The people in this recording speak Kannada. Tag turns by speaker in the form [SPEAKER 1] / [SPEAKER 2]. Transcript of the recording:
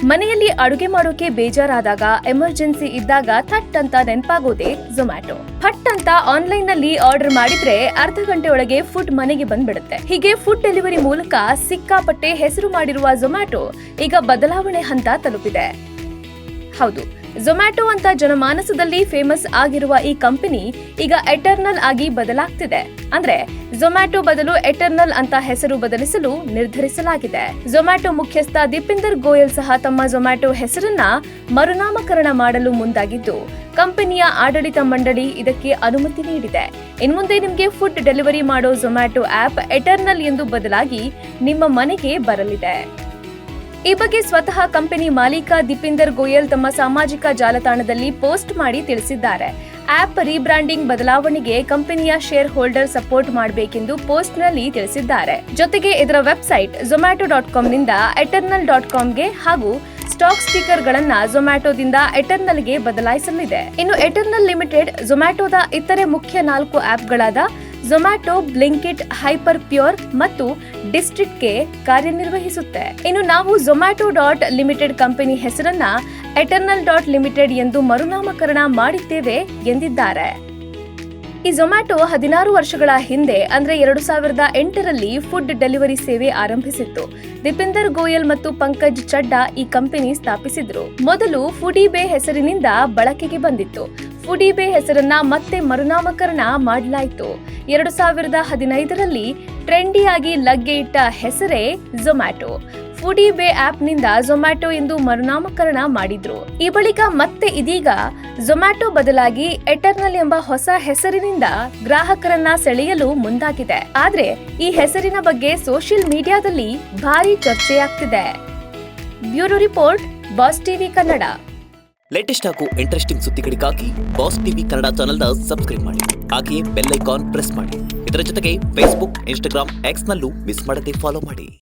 [SPEAKER 1] ಮನೆಯಲ್ಲಿ ಅಡುಗೆ ಮಾಡೋಕೆ ಬೇಜಾರಾದಾಗ, ಎಮರ್ಜೆನ್ಸಿ ಇದ್ದಾಗ ಥಟ್ ಅಂತ ನೆನಪಾಗೋದೇ ಝೊಮ್ಯಾಟೊ. ಫಟ್ ಅಂತ ಆನ್ಲೈನ್ ನಲ್ಲಿ ಆರ್ಡರ್ ಮಾಡಿದ್ರೆ ಅರ್ಧ ಗಂಟೆ ಒಳಗೆ ಫುಡ್ ಮನೆಗೆ ಬಂದ್ಬಿಡುತ್ತೆ. ಹೀಗೆ ಫುಡ್ ಡೆಲಿವರಿ ಮೂಲಕ ಸಿಕ್ಕಾಪಟ್ಟೆ ಹೆಸರು ಮಾಡಿರುವ ಝೊಮ್ಯಾಟೊ ಈಗ ಬದಲಾವಣೆ ಹಂತ ತಲುಪಿದೆ. ಹೌದು, ಝೊಮ್ಯಾಟೊ ಅಂತ ಜನಮಾನಸದಲ್ಲಿ ಫೇಮಸ್ ಆಗಿರುವ ಈ ಕಂಪನಿ ಈಗ ಎಟರ್ನಲ್ ಆಗಿ ಬದಲಾಗ್ತಿದೆ. ಅಂದ್ರೆ ಝೊಮ್ಯಾಟೊ ಬದಲು ಎಟರ್ನಲ್ ಅಂತ ಹೆಸರು ಬದಲಿಸಲು ನಿರ್ಧರಿಸಲಾಗಿದೆ. ಝೊಮ್ಯಾಟೊ ಮುಖ್ಯಸ್ಥ ದೀಪಿಂದರ್ ಗೋಯಲ್ ಸಹ ತಮ್ಮ ಝೊಮ್ಯಾಟೊ ಹೆಸರನ್ನ ಮರುನಾಮಕರಣ ಮಾಡಲು ಮುಂದಾಗಿದ್ದು, ಕಂಪನಿಯ ಆಡಳಿತ ಮಂಡಳಿ ಇದಕ್ಕೆ ಅನುಮತಿ ನೀಡಿದೆ. ಇನ್ಮುಂದೆ ನಿಮಗೆ ಫುಡ್ ಡೆಲಿವರಿ ಮಾಡೋ ಝೊಮ್ಯಾಟೊ ಆಪ್ ಎಟರ್ನಲ್ ಎಂದು ಬದಲಾಗಿ ನಿಮ್ಮ ಮನೆಗೆ ಬರಲಿದೆ. ಈ ಬಗ್ಗೆ ಸ್ವತಃ ಕಂಪನಿ ಮಾಲೀಕ ದೀಪಿಂದರ್ ಗೋಯಲ್ ತಮ್ಮ ಸಾಮಾಜಿಕ ಜಾಲತಾಣದಲ್ಲಿ ಪೋಸ್ಟ್ ಮಾಡಿ ತಿಳಿಸಿದ್ದಾರೆ. ಆಪ್ ರೀಬ್ರಾಂಡಿಂಗ್ ಬದಲಾವಣೆಗೆ ಕಂಪನಿಯ ಶೇರ್ ಹೋಲ್ಡರ್ ಸಪೋರ್ಟ್ ಮಾಡಬೇಕೆಂದು ಪೋಸ್ಟ್ ನಲ್ಲಿ ತಿಳಿಸಿದ್ದಾರೆ. ಜೊತೆಗೆ ಇದರ ವೆಬ್ಸೈಟ್ zomato.com ನಿಂದ eternal.comಗೆ ಹಾಗೂ ಸ್ಟಾಕ್ ಸ್ಟಿಕರ್ ಗಳನ್ನ ಝೊಮ್ಯಾಟೊದಿಂದ ಎಟರ್ನಲ್ಗೆ ಬದಲಾಯಿಸಲಿದೆ. ಇನ್ನು ಎಟರ್ನಲ್ ಲಿಮಿಟೆಡ್ ಝೊಮ್ಯಾಟೊದ ಇತರೆ ಮುಖ್ಯ 4 ಆಪ್ಗಳಾದ ಝೊಮ್ಯಾಟೊ, ಬ್ಲಿಂಕಿಟ್, ಹೈಪರ್ ಪ್ಯೂರ್ ಮತ್ತು ಡಿಸ್ಟ್ರಿಕ್ಟ್ಗೆ ಕಾರ್ಯನಿರ್ವಹಿಸುತ್ತೆ. ಇನ್ನು ನಾವು zomato.limited ಕಂಪನಿ ಹೆಸರನ್ನ eternal.limited ಎಂದು ಮರುನಾಮಕರಣ ಮಾಡಿದ್ದೇವೆ ಎಂದಿದ್ದಾರೆ. ಈ ಝೊಮ್ಯಾಟೊ 16 ವರ್ಷಗಳ ಹಿಂದೆ ಅಂದ್ರೆ 2008ರಲ್ಲಿ ಫುಡ್ ಡೆಲಿವರಿ ಸೇವೆ ಆರಂಭಿಸಿತ್ತು. ದೀಪಿಂದರ್ ಗೋಯಲ್ ಮತ್ತು ಪಂಕಜ್ ಚಡ್ಡಾ ಈ ಕಂಪನಿ ಸ್ಥಾಪಿಸಿದ್ರು. ಮೊದಲು ಫುಡಿಬೇ ಹೆಸರಿನಿಂದ ಬಳಕೆಗೆ ಬಂದಿತ್ತು. ಫುಡಿಬೇ ಹೆಸರನ್ನ ಮತ್ತೆ ಮರುನಾಮಕರಣ ಮಾಡಲಾಯಿತು. 2015ರಲ್ಲಿ ಟ್ರೆಂಡಿಯಾಗಿ ಲಗ್ಗೆ ಇಟ್ಟ ಹೆಸರೇ ಝೊಮ್ಯಾಟೊ. ಫುಡಿಬೇ ಆಪ್ನಿಂದ ಝೊಮ್ಯಾಟೊ ಎಂದು ಮರುನಾಮಕರಣ ಮಾಡಿದ್ರು. ಈ ಬಳಿಕ ಮತ್ತೆ ಇದೀಗ ಝೊಮ್ಯಾಟೊ ಬದಲಾಗಿ ಎಟರ್ನಲ್ ಎಂಬ ಹೊಸ ಹೆಸರಿನಿಂದ ಗ್ರಾಹಕರನ್ನ ಸೆಳೆಯಲು ಮುಂದಾಗಿದೆ. ಆದ್ರೆ ಈ ಹೆಸರಿನ ಬಗ್ಗೆ ಸೋಷಿಯಲ್ ಮೀಡಿಯಾದಲ್ಲಿ ಭಾರಿ ಚರ್ಚೆಯಾಗ್ತಿದೆ. Bureau report, boss TV Kannada.
[SPEAKER 2] Latest ಹಾಗೂ ಇಂಟ್ರೆಸ್ಟಿಂಗ್ ಸುದ್ದಿಗಳಿಗಾಗಿ ಬಾಸ್ ಟಿವಿ ಕನ್ನಡ ಚಾನೆಲ್ನ ಸಬ್ಸ್ಕ್ರೈಬ್ ಮಾಡಿ. ಹಾಗೆಯೇ ಬೆಲ್ ಐಕಾನ್ ಪ್ರೆಸ್ ಮಾಡಿ. ಇದರ ಜೊತೆಗೆ ಫೇಸ್ಬುಕ್, ಇನ್ಸ್ಟಾಗ್ರಾಮ್, ಎಕ್ಸ್ ನಲ್ಲೂ ಮಿಸ್ ಮಾಡದೆ ಫಾಲೋ ಮಾಡಿ.